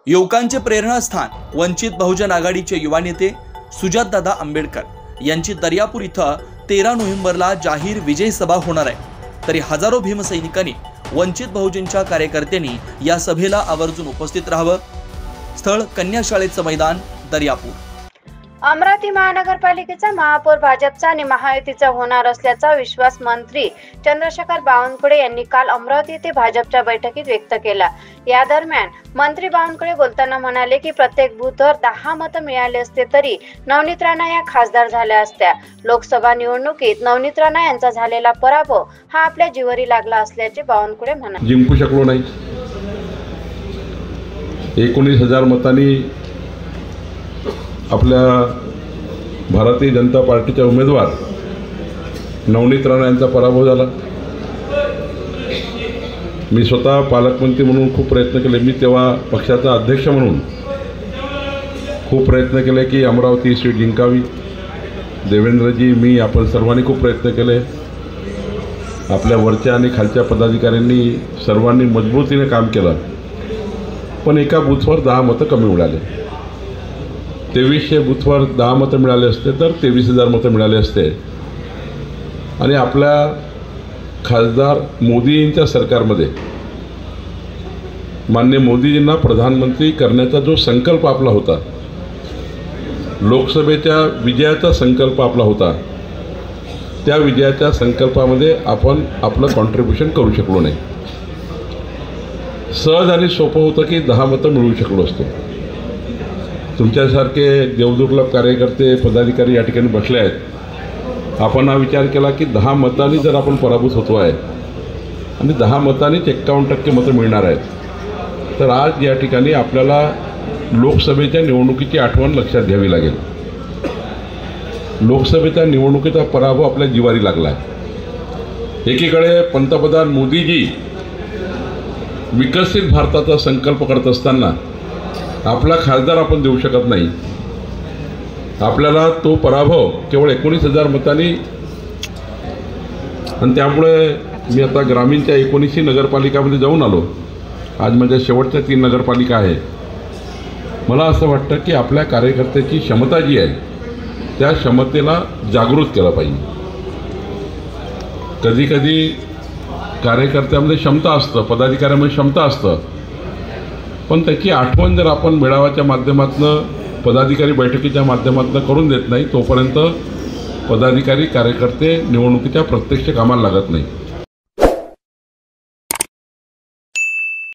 युवकांचे प्रेरणास्थान वंचित बहुजन आघाडीचे युवा नेते सुजातदादा आंबेडकर यांची दर्यापूर इथं 13 नोव्हेंबरला जाहीर विजय सभा होणार आहे। तरी हजारो भीमसैनिकांनी वंचित बहुजनच्या कार्यकर्त्यांनी या सभेला आवर्जून उपस्थित राहावं। स्थळ कन्या शाळेचं मैदान दर्यापूर। अमरावती महानगरपालिकेचा महापौर भाजपचा आणि महायुतीचा होणार असल्याचा विश्वास मंत्री चंद्रशेखर बावनकुळे यांनी काल अमरावती येथे भाजपच्या बैठकीत व्यक्त केला। या दरम्यान मंत्री बावनकुळे बोलताना म्हणाले की प्रत्येक बूथवर 10 मतं मिळाले असते तरी नवनीत राणा या खासदार झाल्या असत्या। लोकसभा निवडणुकीत नवनीत राणा यांचा झालेला पराभव हा आपल्या जीवारी लागला असल्याचे बावनकुळे म्हणाले। जिंकू शकलो नाही। 19,000 मतांनी आपल्या भारतीय जनता पार्टीच्या उमेदवार नवनीत राणा यांचा पराभव झाला। मी स्वतः पालकमंत्री म्हणून खूप प्रयत्न केले। मी तेव्हा पक्षाचा अध्यक्ष म्हणून खूप प्रयत्न केले की अमरावती सीट जिंकावी। देवेंद्रजी, मी, आपण सर्वांनी खूप प्रयत्न केले। आपल्या वरच्या आणि खालच्या पदाधिकाऱ्यांनी सर्वांनी मजबूतीने काम केलं, पण एका बूथवर 10 मतं कमी मिळाले। 2300 बूथवर 10 मतं मिळाले असते तर 23,000 मतं मिळाले असते आणि आपल्या खासदार मोदींच्या सरकारमध्ये माननीय मोदीजींना प्रधानमंत्री करण्याचा जो संकल्प आपला होता, लोकसभेच्या विजयाचा संकल्प आपला होता, त्या विजयाच्या संकल्पामध्ये आपण आपलं कॉन्ट्रिब्युशन करू शकलो नाही। सहज आणि सोपं होतं की 10 मतं मिळवू शकलो असतो। तुमच्यासारखे देवदुर्लभ कार्यकर्ते पदाधिकारी या ठिकाणी बसले आहेत। आपण हा विचार केला की 10 मतांनी जर आपण पराभूत होतो आहे आणि 10 मतांनीच 51% मतं मिळणार आहेत, तर आज या ठिकाणी आपल्याला लोकसभेच्या निवडणुकीची आठवण लक्षात घ्यावी लागेल। लोकसभेच्या निवडणुकीचा पराभव आपल्या जिवारी लागला आहे। एकीकडे पंतप्रधान मोदीजी विकसित भारताचा संकल्प करत असताना आपला खासदार आपण देऊ शकत नाही। आपल्याला तो पराभव केवळ 19,000 मतांनी, आणि त्यामुळे मी आता ग्रामीणच्या 19 नगरपालिकामध्ये जाऊन आलो। आज माझ्या शेवटच्या 3 नगरपालिका आहे। मला असं वाटतं की आपल्या कार्यकर्त्याची क्षमता जी आहे त्या क्षमतेला जागृत केलं पाहिजे। कधी कधी कार्यकर्त्यामध्ये क्षमता असतं, पदाधिकाऱ्यामध्ये क्षमता असतं, पण त्याची आठवण जर आपण मेळाव्याच्या माध्यमातून, पदाधिकारी बैठकीच्या माध्यमातून करून देत नाही, तोपर्यंत पदाधिकारी कार्यकर्ते निवडणुकीच्या प्रत्यक्ष कामाला लागत नाही।